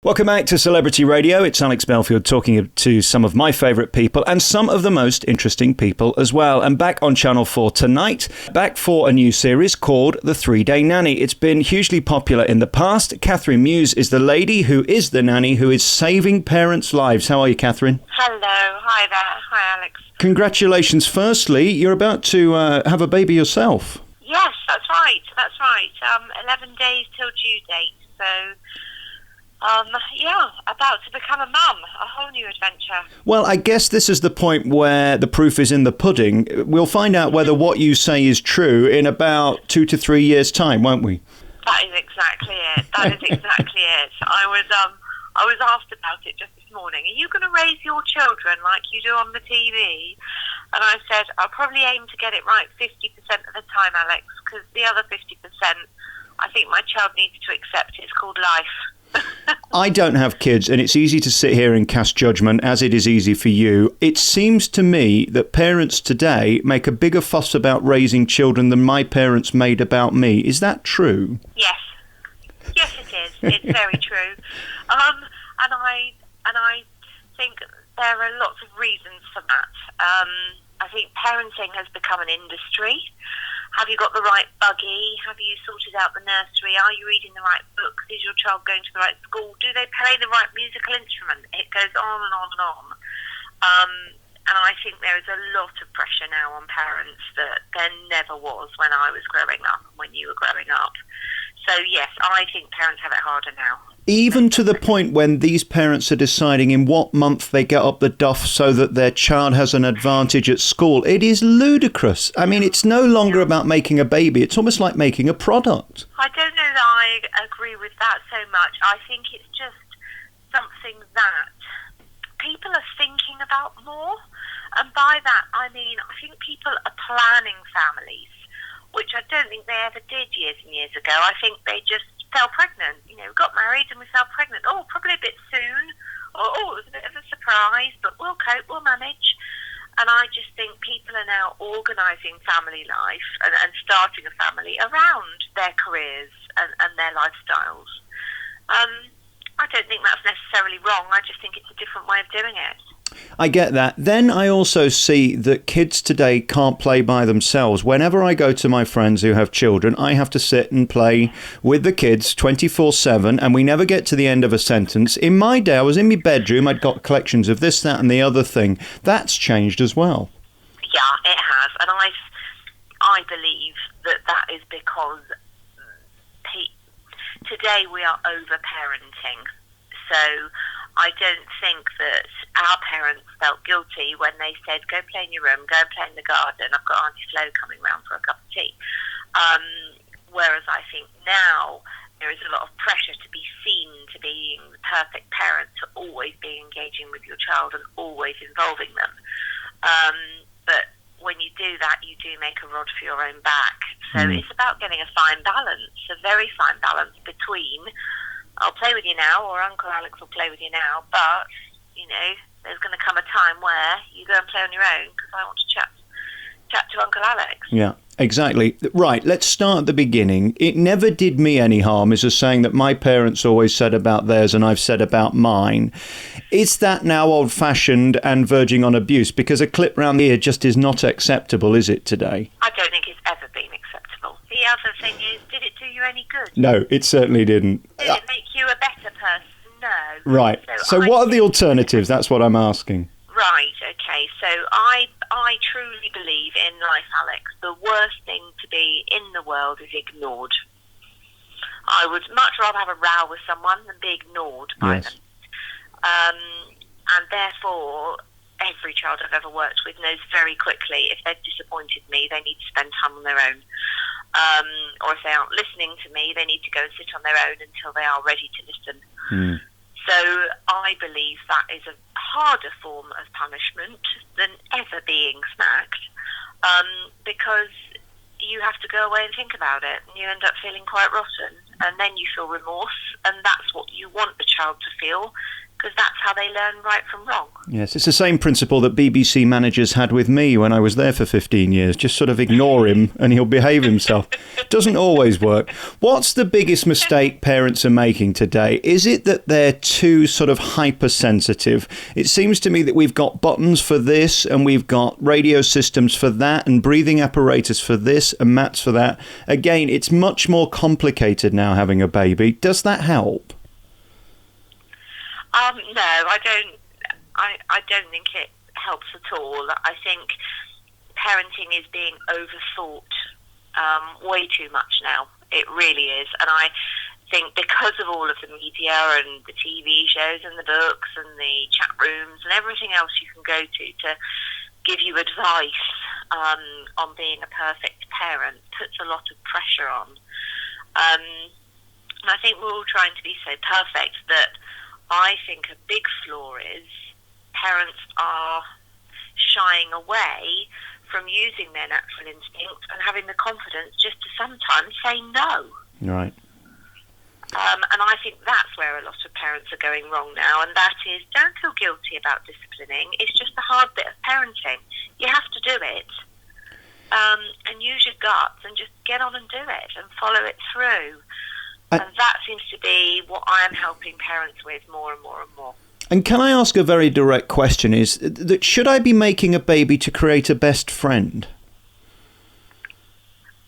Welcome back to Celebrity Radio. It's Alex Belfield talking to some of my favourite people and some of the most interesting people as well. And back on Channel 4 tonight, back for a new series called The 3 Day Nanny. It's been hugely popular in the past. Kathryn Mewes is the lady who is the nanny who is saving parents' lives. How are you, Kathryn? Hello. Hi there. Hi, Alex. Congratulations. Firstly, you're about to have a baby yourself. Yes, that's right. 11 days till due date. So... about to become a mum. A whole new adventure. Well, I guess this is the point where the proof is in the pudding. We'll find out whether what you say is true in about 2 to 3 years' time, won't we? That is exactly it. I was asked about it just this morning. Are you going to raise your children like you do on the TV? And I said, I'll probably aim to get it right 50% of the time, Alex, because the other 50%, I think my child needs to accept. It's called life. I don't have kids, and it's easy to sit here and cast judgment, as it is easy for you. It seems to me that parents today make a bigger fuss about raising children than my parents made about me. Is that true? Yes. Yes, it is. It's very true. And I think there are lots of reasons for that. I think parenting has become an industry. Have you got the right buggy? Have you sorted out the nursery? Are you reading the right books? Is your child going to the right school? Do they play the right musical instrument? It goes on and on and on. And I think there is a lot of pressure now on parents that there never was when I was growing up and when you were growing up. So yes, I think parents have it harder now. Even to the point when these parents are deciding in what month they get up the duff so that their child has an advantage at school. It is ludicrous. I mean, it's no longer about making a baby. It's almost like making a product. I don't know that I agree with that so much. I think it's just something that people are thinking about more. And by that, I mean, I think people are planning families, which I don't think they ever did years and years ago. I think they just fell pregnant. You know, got married and we fell pregnant. Oh, probably a bit soon. Or, it was a bit of a surprise, but we'll cope, we'll manage. And I just think people are now organising family life and starting a family around their careers and their lifestyles. I don't think that's necessarily wrong. I just think it's a different way of doing it. I get that. Then I also see that kids today can't play by themselves. Whenever I go to my friends who have children, I have to sit and play with the kids 24/7, and we never get to the end of a sentence. In my day, I was in my bedroom, I'd got collections of this, that and the other thing. That's changed as well. Yeah, it has. And I believe that is because today we are over-parenting. So I don't think that our parents felt guilty when they said, go play in your room, go and play in the garden, I've got Auntie Flo coming round for a cup of tea. Whereas I think now there is a lot of pressure to be seen to being the perfect parent, to always be engaging with your child and always involving them. But when you do that, you do make a rod for your own back. So it's about getting a fine balance, a very fine balance between I'll play with you now, or Uncle Alex will play with you now, but, you know, there's going to come a time where you go and play on your own because I want to chat to Uncle Alex. Yeah, exactly. Right, let's start at the beginning. It never did me any harm is a saying that my parents always said about theirs and I've said about mine. Is that now old-fashioned and verging on abuse? Because a clip round the ear just is not acceptable, is it, today? I don't think it's ever been acceptable. The other thing is, did it do you any good? No, it certainly didn't. Did it make you a better person? No. Right. So what are the alternatives? That's what I'm asking. Right, okay. So I truly believe in life, Alex. The worst thing to be in the world is ignored. I would much rather have a row with someone than be ignored by them. And therefore, every child I've ever worked with knows very quickly if they've disappointed me, they need to spend time on their own. Or if they aren't listening to me, they need to go and sit on their own until they are ready to listen. So I believe that is a harder form of punishment than ever being smacked, because you have to go away and think about it, and you end up feeling quite rotten, and then you feel remorse, and that's what you want the child to feel, because because that's how they learn right from wrong. Yes, it's the same principle that BBC managers had with me when I was there for 15 years. Just sort of ignore him and he'll behave himself. Doesn't always work. What's the biggest mistake parents are making today? Is it that they're too sort of hypersensitive? It seems to me that we've got buttons for this and we've got radio systems for that and breathing apparatus for this and mats for that. Again, it's much more complicated now having a baby. Does that help? No, I don't. I don't think it helps at all. I think parenting is being overthought way too much now. It really is, and I think because of all of the media and the TV shows and the books and the chat rooms and everything else you can go to give you advice on being a perfect parent puts a lot of pressure on. And I think we're all trying to be so perfect that I think a big flaw is parents are shying away from using their natural instinct and having the confidence just to sometimes say no. Right. And I think that's where a lot of parents are going wrong now, and that is, don't feel guilty about disciplining. It's just a hard bit of parenting. You have to do it. And use your guts and just get on and do it and follow it through. And that seems to be what I am helping parents with more and more and more. And can I ask a very direct question? Is that should I be making a baby to create a best friend?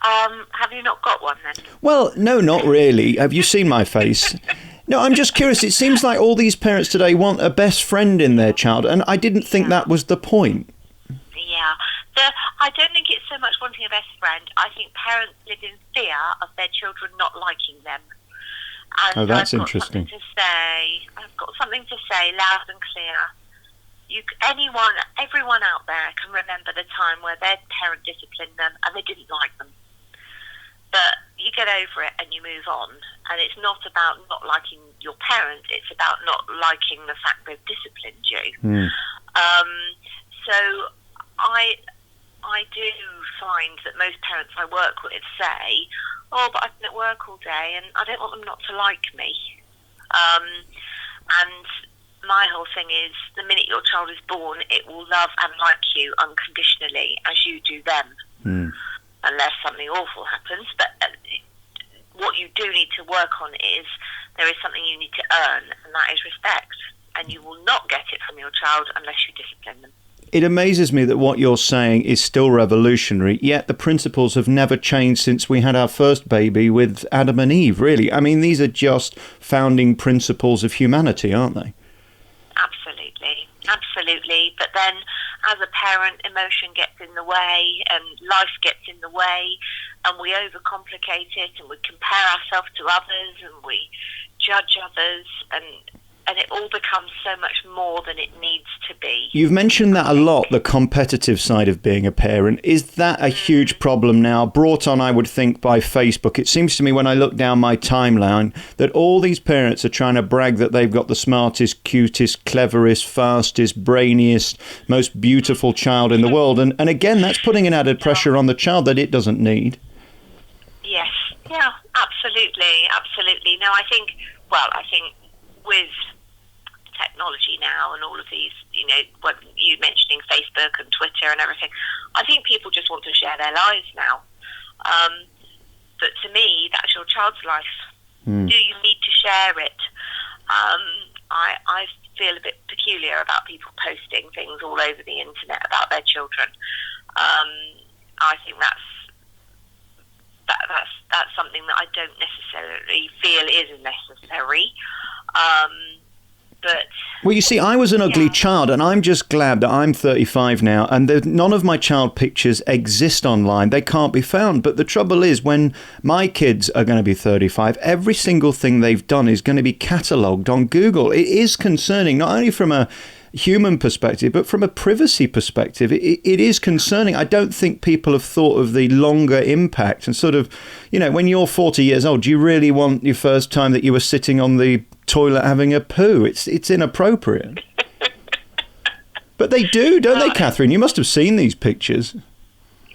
Have you not got one then? Well, no, not really. Have you seen my face? No, I'm just curious. It seems like all these parents today want a best friend in their child, and I didn't think that was the point. Yeah. I don't think it's so much wanting a best friend. I think parents live in fear of their children not liking them. And that's I've got interesting. I've got something to say loud and clear. Everyone out there can remember the time where their parent disciplined them and they didn't like them. But you get over it and you move on. And it's not about not liking your parent, it's about not liking the fact they've disciplined you. So I do find that most parents I work with say, oh, but I've been at work all day and I don't want them not to like me. And my whole thing is, the minute your child is born, it will love and like you unconditionally as you do them. Unless something awful happens. But what you do need to work on is, there is something you need to earn, and that is respect. And you will not get it from your child unless you discipline them. It amazes me that what you're saying is still revolutionary, yet the principles have never changed since we had our first baby with Adam and Eve, really. I mean, these are just founding principles of humanity, aren't they? Absolutely. But then, as a parent, emotion gets in the way and life gets in the way, and we overcomplicate it and we compare ourselves to others and we judge others, and it all becomes so much more than it needs to be. You've mentioned that a lot, the competitive side of being a parent. Is that a huge problem now, brought on, I would think, by Facebook? It seems to me when I look down my timeline that all these parents are trying to brag that they've got the smartest, cutest, cleverest, fastest, brainiest, most beautiful child in the world. And again, that's putting an added pressure on the child that it doesn't need. Yes, yeah, absolutely. No, I think with technology now and all of these, what you mentioning Facebook and Twitter and everything, I think people just want to share their lives now. But to me, that's your child's life. Do you need to share it? I feel a bit peculiar about people posting things all over the internet about their children. I think that's something that I don't necessarily feel is necessary. Well, you see, I was an ugly child, and I'm just glad that I'm 35 now, and none of my child pictures exist online. They can't be found. But the trouble is, when my kids are going to be 35, every single thing they've done is going to be catalogued on Google. It is concerning, not only from a human perspective, but from a privacy perspective. It is concerning. I don't think people have thought of the longer impact and sort of, when you're 40 years old, do you really want your first time that you were sitting on the toilet having a poo? It's inappropriate. But they do, don't they, Kathryn? You must have seen these pictures.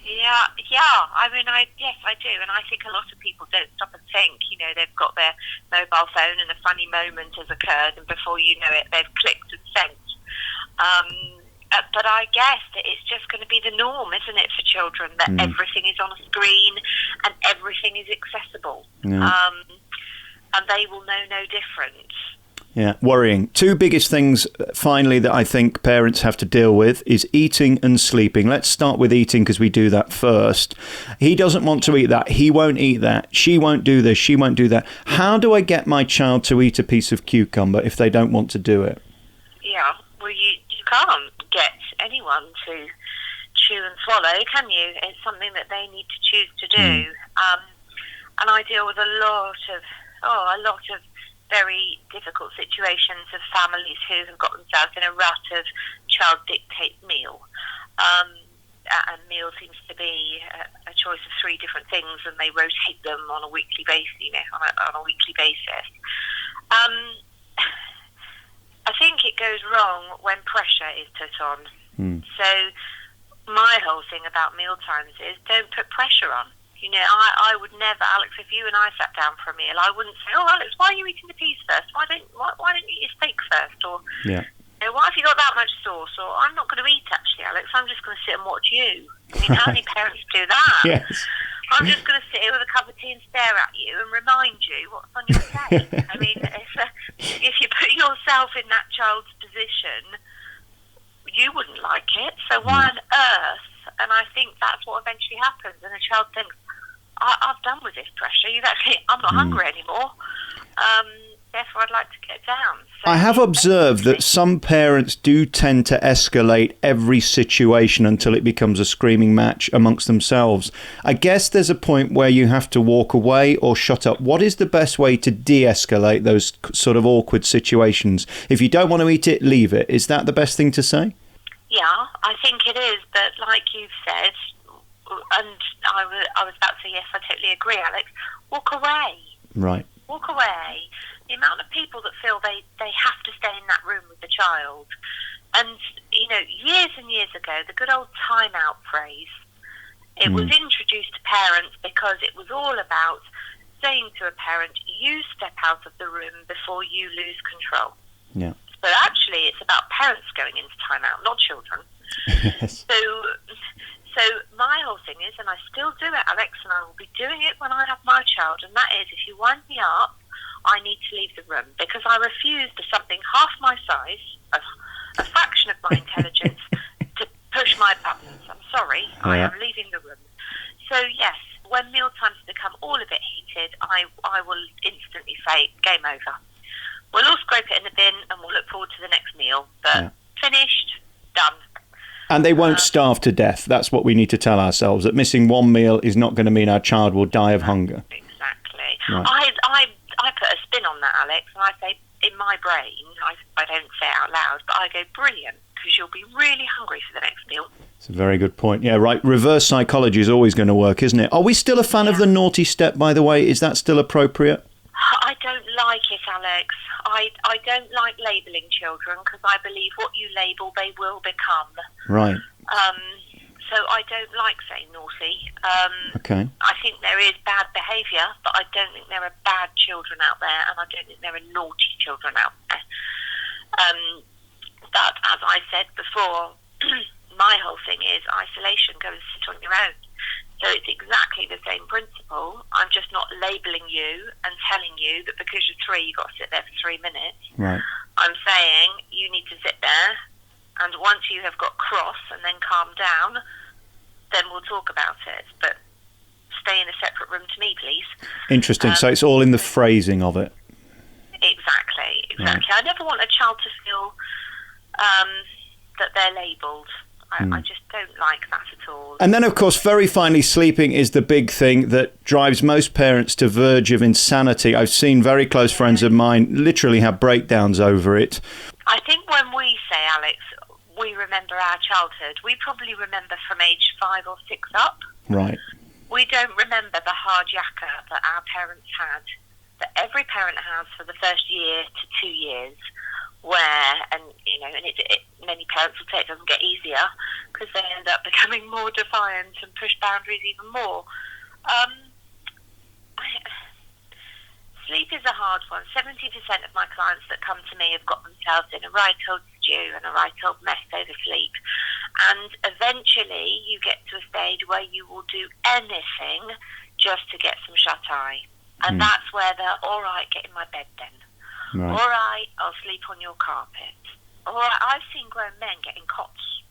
Yeah, Yes, I do, and I think a lot of people don't stop and think. They've got their mobile phone, and a funny moment has occurred, and before you know it, they've clicked and sent. But I guess that it's just going to be the norm, isn't it, for children, that everything is on a screen and everything is accessible, and they will know no different. Yeah, worrying. Two biggest things, finally, that I think parents have to deal with is eating and sleeping. Let's start with eating because we do that first. He doesn't want to eat that. He won't eat that. She won't do this. She won't do that. How do I get my child to eat a piece of cucumber if they don't want to do it? Yeah, well, you can't get anyone to chew and swallow, can you? It's something that they need to choose to do. And I deal with a lot of very difficult situations of families who have got themselves in a rut of child dictate meal. And meal seems to be a choice of 3 different things, and they rotate them on a weekly basis. On a weekly basis. I think it goes wrong when pressure is put on. So my whole thing about meal times is don't put pressure on. I would never, Alex, if you and I sat down for a meal, I wouldn't say, "Oh, Alex, why are you eating the peas first? Why don't you eat your steak first?" Or, "Why have you got that much sauce?" Or, "I'm not going to eat, actually, Alex. I'm just going to sit and watch you." I mean, how many parents do that? Yes. I'm just going to sit here with a cup of tea and stare at you and remind you what's on your plate. I mean, if you put yourself in that child's position, you wouldn't like it. So why on earth? And I think that's what eventually happens. And a child thinks, I've done with this pressure. I'm not hungry anymore. Therefore, I'd like to get down. So I have observed that some parents do tend to escalate every situation until it becomes a screaming match amongst themselves. I guess there's a point where you have to walk away or shut up. What is the best way to de-escalate those sort of awkward situations? If you don't want to eat it, leave it. Is that the best thing to say? Yeah, I think it is. But like you've said, and I was about to say, yes, I totally agree, Alex, walk away. Right. Walk away. The amount of people that feel they have to stay in that room with the child. And, years and years ago, the good old timeout phrase, it was introduced to parents because it was all about saying to a parent, you step out of the room before you lose control. Yeah. But actually, it's about parents going into timeout, not children. Yes. So my whole thing is, and I still do it, Alex, and I will be doing it when I have my child, and that is, if you wind me up, I need to leave the room, because I refuse for something half my size, a fraction of my intelligence, to push my buttons. I'm sorry, I am leaving the room. So yes, when meal times become all a bit heated, I will instantly say, game over. We'll all scrape it in the bin and we'll look forward to the next meal. But finished, done. And they won't starve to death. That's what we need to tell ourselves, that missing one meal is not going to mean our child will die of hunger. Exactly. Right. I put a spin on that, Alex, and I say, in my brain, I don't say it out loud, but I go, brilliant, because you'll be really hungry for the next meal. It's a very good point. Yeah, right. Reverse psychology is always going to work, isn't it? Are we still a fan of the naughty step, by the way? Is that still appropriate? I don't like it, Alex. I don't like labelling children, because I believe what you label, they will become. Right. So I don't like saying naughty. Okay. I think there is bad behaviour, but I don't think there are bad children out there, and I don't think there are naughty children out there. But as I said before, my whole thing is isolation. Go and sit on your own. So it's exactly the same principle. I'm just not labelling you and telling you that because you're 3, you've got to sit there for 3 minutes. Right. I'm saying you need to sit there, and once you have got cross and then calm down, then we'll talk about it. But stay in a separate room to me, please. Interesting. So it's all in the phrasing of it. Exactly. Right. I never want a child to feel that they're labelled. I just don't like that at all. And then, of course, very finally, sleeping is the big thing that drives most parents to verge of insanity. I've seen very close friends of mine literally have breakdowns over it. I think when we say, Alex, we remember our childhood, we probably remember from age 5 or 6 up. Right. We don't remember the hard yakka that our parents had, that every parent has for the first year to 2 years. where, and many parents will say it doesn't get easier because they end up becoming more defiant and push boundaries even more. Sleep is a hard one. 70% of my clients that come to me have got themselves in a right old stew and a right old mess over sleep. And eventually you get to a stage where you will do anything just to get some shut-eye. And that's where they're, all right, get in my bed then. Right. All right, I'll sleep on your carpet. All right, I've seen grown men get in cots.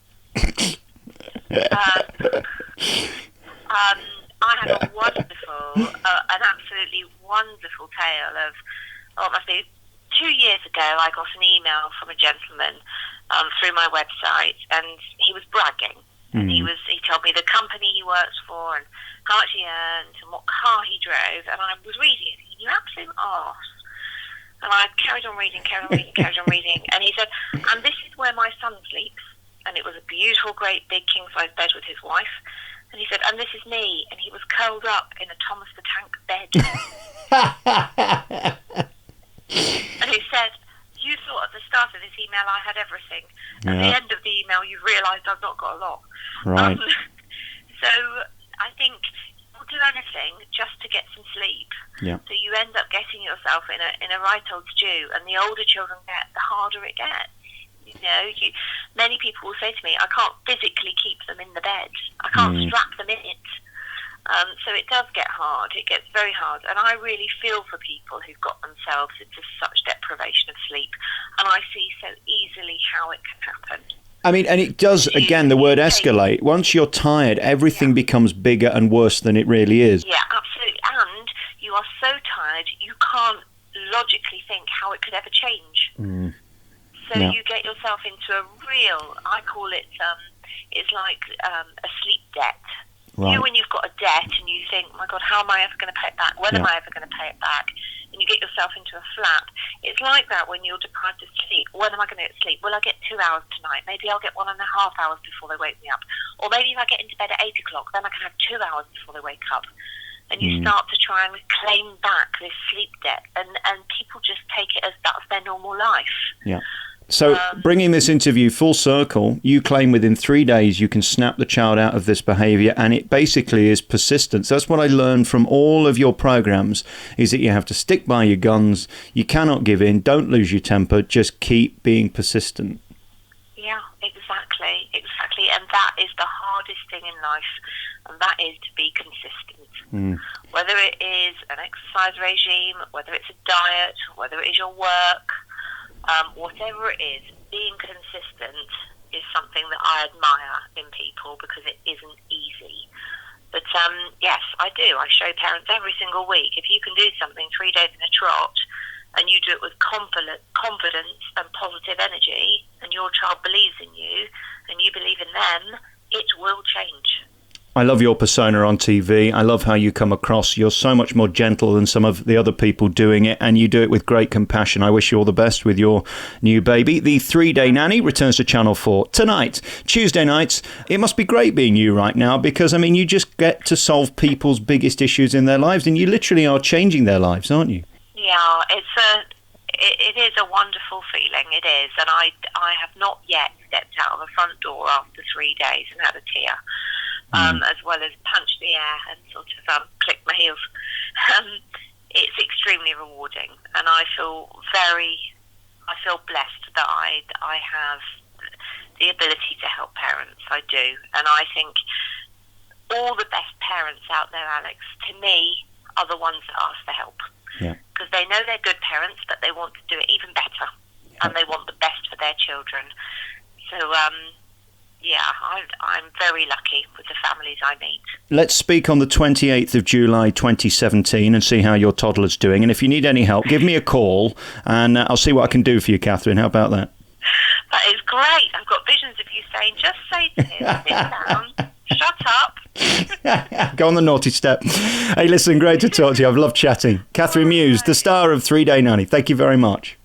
I had a wonderful, an absolutely wonderful tale of, it must be 2 years ago, I got an email from a gentleman through my website, and he was bragging. And he told me the company he works for and how much he earned and what car he drove, and I was reading it, you absolute arse. And I carried on reading, and he said, and this is where my son sleeps, and it was a beautiful, great, big king-size bed with his wife, and he said, and this is me, and he was curled up in a Thomas the Tank bed. And he said, you thought at the start of this email I had everything. At the end of the email, you've realised I've not got a lot. Right. So I think you'll do anything just to get some sleep. Yeah. So you end up getting yourself in a right old stew, and the older children get, the harder it gets. Many people will say to me, I can't physically keep them in the bed. I can't strap them in it. So it does get hard. It gets very hard. And I really feel for people who've got themselves into such deprivation of sleep. And I see so easily how it can happen. I mean, and it does, again, the word escalate. Once you're tired, everything becomes bigger and worse than it really is. Yeah, absolutely. And you are so tired, you can't logically think how it could ever change. So you get yourself into a real, I call it, it's like a sleep debt. Right. When you've got a debt and you think, oh my God, how am I ever going to pay it back? When am I ever going to pay it back? And you get yourself into a flap. It's like that when you're deprived of sleep. When am I going to get sleep? Will I get 2 hours tonight? Maybe I'll get 1.5 hours before they wake me up. Or maybe if I get into bed at 8 o'clock, then I can have 2 hours before they wake up. And you start to try and claim back this sleep debt. And people just take it as that's their normal life. Yeah. So bringing this interview full circle, you claim within 3 days you can snap the child out of this behaviour, and it basically is persistence. That's what I learned from all of your programs, is that you have to stick by your guns, you cannot give in, don't lose your temper, just keep being persistent. Yeah, exactly. And that is the hardest thing in life, and that is to be consistent. Whether it is an exercise regime, whether it's a diet, whether it is your work, whatever it is, being consistent is something that I admire in people because it isn't easy. But yes, I do. I show parents every single week, if you can do something 3 days in a trot and you do it with confidence and positive energy, and your child believes in you and you believe in them, it will change. I love your persona on TV. I love how you come across. You're so much more gentle than some of the other people doing it, and you do it with great compassion. I wish you all the best with your new baby. The 3 Day Nanny returns to Channel 4 tonight, Tuesday nights. It must be great being you right now because, I mean, you just get to solve people's biggest issues in their lives, and you literally are changing their lives, aren't you? Yeah, it is a wonderful feeling. It is, and I have not yet stepped out of the front door after 3 days and had a tear. As well as punch the air and sort of click my heels. It's extremely rewarding, and I feel blessed that I have the ability to help parents. I do, and I think all the best parents out there, Alex, to me, are the ones that ask for help. Yeah. Because they know they're good parents, but they want to do it even better, and they want the best for their children. So, yeah, I'm very lucky with the families I meet. Let's speak on the 28th of July 2017 and see how your toddler's doing. And if you need any help, give me a call and I'll see what I can do for you, Kathryn. How about that? That is great. I've got visions of you saying, just say to him, sit down, shut up. Go on the naughty step. Hey, listen, great to talk to you. I've loved chatting. Kathryn Mewes, the star of 3 Day Nanny. Thank you very much.